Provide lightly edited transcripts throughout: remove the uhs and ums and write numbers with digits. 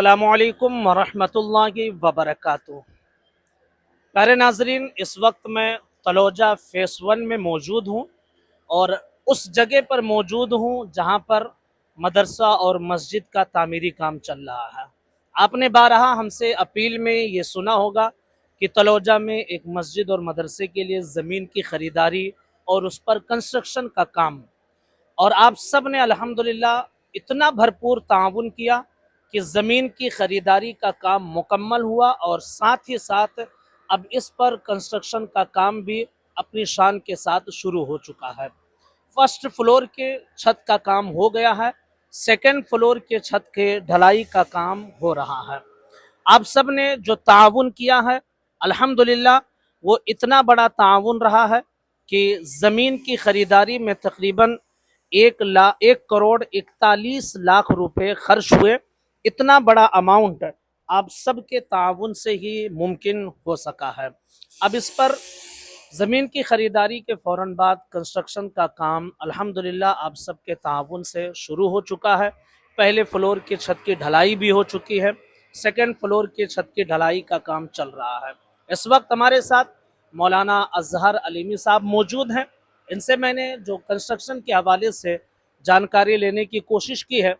अस्सलामु अलैकुम वरहमतुल्लाहि वबरकातुह। प्यारे नाजरीन, इस वक्त मैं तलोजा फेस 1 में मौजूद हूँ और उस जगह पर मौजूद हूँ जहाँ पर मदरसा और मस्जिद का तामीरी काम चल रहा है। आपने बारहा हमसे अपील में ये सुना होगा कि तलोजा में एक मस्जिद और मदरसे के लिए ज़मीन की ख़रीदारी और उस पर कंस्ट्रक्शन का काम, और आप सब ने अल्हम्दुलिल्लाह इतना भरपूर ताउन किया कि ज़मीन की ख़रीदारी का काम मुकम्मल हुआ और साथ ही साथ अब इस पर कंस्ट्रक्शन का काम भी अपनी शान के साथ शुरू हो चुका है। फर्स्ट फ्लोर के छत का काम हो गया है, सेकंड फ्लोर के छत के ढलाई का काम हो रहा है। आप सब ने जो ताउन किया है अल्हम्दुलिल्लाह वो इतना बड़ा ताउन रहा है कि ज़मीन की ख़रीदारी में तकरीबन 1,41,41 रुपए खर्च हुए। इतना बड़ा अमाउंट आप सबके ताउन से ही मुमकिन हो सका है। अब इस पर ज़मीन की ख़रीदारी के फ़ौरन बाद कंस्ट्रक्शन का काम अल्हम्दुलिल्लाह आप सबके ताउन से शुरू हो चुका है। पहले फ्लोर की छत की ढलाई भी हो चुकी है, सेकंड फ्लोर की छत की ढलाई का काम चल रहा है। इस वक्त हमारे साथ मौलाना अजहर अलीमी साहब मौजूद हैं। इनसे मैंने जो कंस्ट्रक्शन के हवाले से जानकारी लेने की कोशिश की है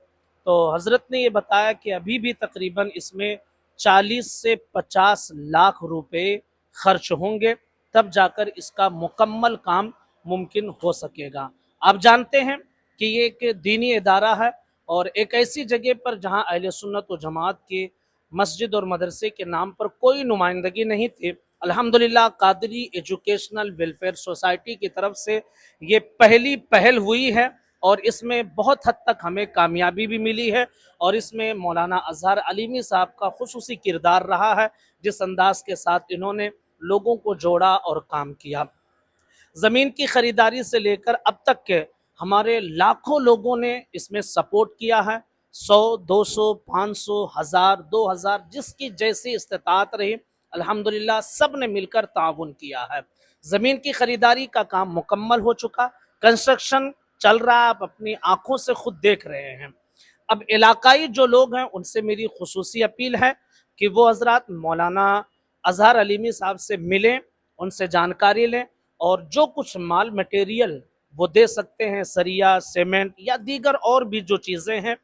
तो हज़रत ने ये बताया कि अभी भी तकरीबन इसमें 40 से 50 लाख रुपए खर्च होंगे, तब जाकर इसका मुकम्मल काम मुमकिन हो सकेगा। आप जानते हैं कि ये एक दीनी इदारा है और एक ऐसी जगह पर जहां अहले सुन्नत व जमात की मस्जिद और मदरसे के नाम पर कोई नुमाइंदगी नहीं थी। अल्हम्दुलिल्लाह कादरी एजुकेशनल वेलफेयर सोसाइटी की तरफ से ये पहली पहल हुई है और इसमें बहुत हद तक हमें कामयाबी भी मिली है और इसमें मौलाना अजहर अलीमी साहब का खुसूसी किरदार रहा है, जिस अंदाज के साथ इन्होंने लोगों को जोड़ा और काम किया। ज़मीन की ख़रीदारी से लेकर अब तक के हमारे लाखों लोगों ने इसमें सपोर्ट किया है। 100, 200, 500, 1000, 2000 जिसकी जैसी इस्तिताअत रही, अल्हम्दुलिल्लाह सब ने मिलकर ताउन किया है। ज़मीन की ख़रीदारी का काम मुकम्मल हो चुका, कंस्ट्रक्शन चल रहा है, आप अपनी आंखों से खुद देख रहे हैं। अब इलाकाई जो लोग हैं उनसे मेरी खुसूसी अपील है कि वो हजरात मौलाना अजहर अलीमी साहब से मिलें, उनसे जानकारी लें और जो कुछ माल मटेरियल वो दे सकते हैं, सरिया, सीमेंट या दीगर और भी जो चीज़ें हैं,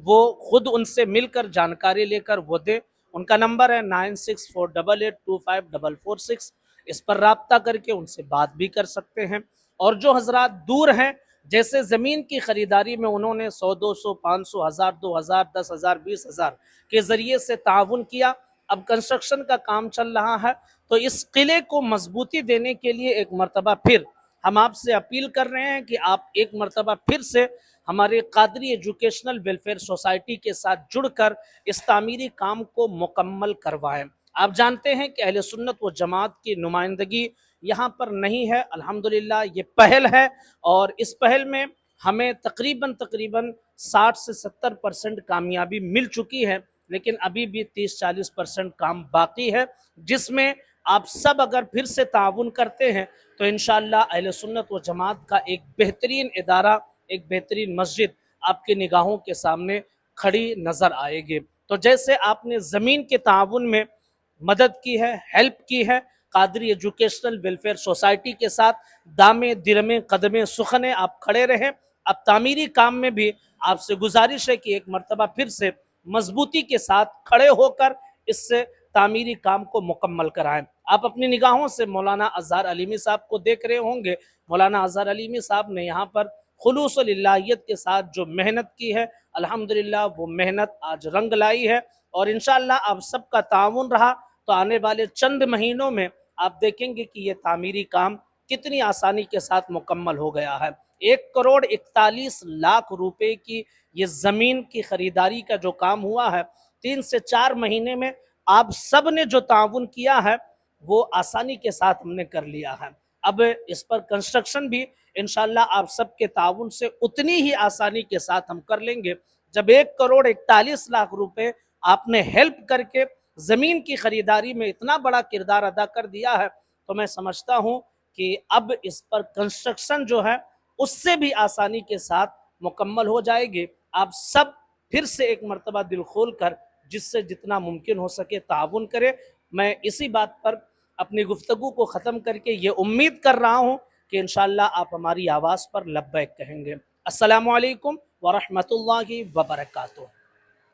वो खुद उनसे मिलकर जानकारी लेकर वो दे। उनका नंबर है 9648825446। इस पर रब्ता करके उनसे बात भी कर सकते हैं। और जो हजरात दूर हैं, जैसे ज़मीन की ख़रीदारी में उन्होंने 100, 200, 500, 1000, 2000, 10,000, 20,000 के ज़रिए से ताउन किया, अब कंस्ट्रक्शन का काम चल रहा है, तो इस किले को मजबूती देने के लिए एक मरतबा फिर हम आपसे अपील कर रहे हैं कि आप एक मरतबा फिर से हमारे कादरी एजुकेशनल वेलफेयर सोसाइटी के साथ जुड़कर इस तामीरी काम को मुकम्मल करवाएं। आप जानते हैं कि अहले सुन्नत व जमात की नुमाइंदगी यहाँ पर नहीं है। अल्हम्दुलिल्लाह ये पहल है और इस पहल में हमें तकरीबन तकरीबन 60 से 70% कामयाबी मिल चुकी है, लेकिन अभी भी 30-40% काम बाकी है, जिसमें आप सब अगर फिर से ताउन करते हैं तो इंशाअल्लाह अहले सुन्नत व जमात का एक बेहतरीन इदारा, एक बेहतरीन मस्जिद आपकी निगाहों के सामने खड़ी नज़र आएगी। तो जैसे आपने ज़मीन के ताउन में मदद की है, हेल्प की है, कादरी एजुकेशनल वेलफेयर सोसाइटी के साथ दामे दिरमे कदमे सुखने आप खड़े रहें। अब तामीरी काम में भी आपसे गुजारिश है कि एक मरतबा फिर से मजबूती के साथ खड़े होकर इससे तामीरी काम को मुकम्मल कराएं। आप अपनी निगाहों से मौलाना अजहर अलीमी साहब को देख रहे होंगे। मौलाना अजहर अलीमी साहब ने यहाँ पर खुलूस लिल्लाहियत के साथ जो मेहनत की है, अल्हम्दुलिल्लाह वो मेहनत आज रंग लाई है और इंशाअल्लाह आप सबका ताउन रहा तो आने वाले चंद महीनों में आप देखेंगे कि ये तामीरी काम कितनी आसानी के साथ मुकम्मल हो गया है। 1,41,41 रुपए की ये ज़मीन की ख़रीदारी का जो काम हुआ है, 3 से 4 महीने में आप सब ने जो ताउन किया है वो आसानी के साथ हमने कर लिया है। अब इस पर कंस्ट्रक्शन भी इंशाअल्लाह आप सबके ताउन से उतनी ही आसानी के साथ हम कर लेंगे। जब 1,41,41 रुपए आपने हेल्प करके ज़मीन की ख़रीदारी में इतना बड़ा किरदार अदा कर दिया है, तो मैं समझता हूँ कि अब इस पर कंस्ट्रक्शन जो है उससे भी आसानी के साथ मुकम्मल हो जाएगी। आप सब फिर से एक मरतबा दिल खोल कर جس سے جتنا ممکن ہو سکے تعاون کرے. میں اسی بات پر اپنی گفتگو کو ختم کر کے یہ امید کر رہا ہوں کہ انشاءاللہ آپ ہماری آواز پر لبیک کہیں گے. السلام علیکم ورحمۃ اللہ وبرکاتہ.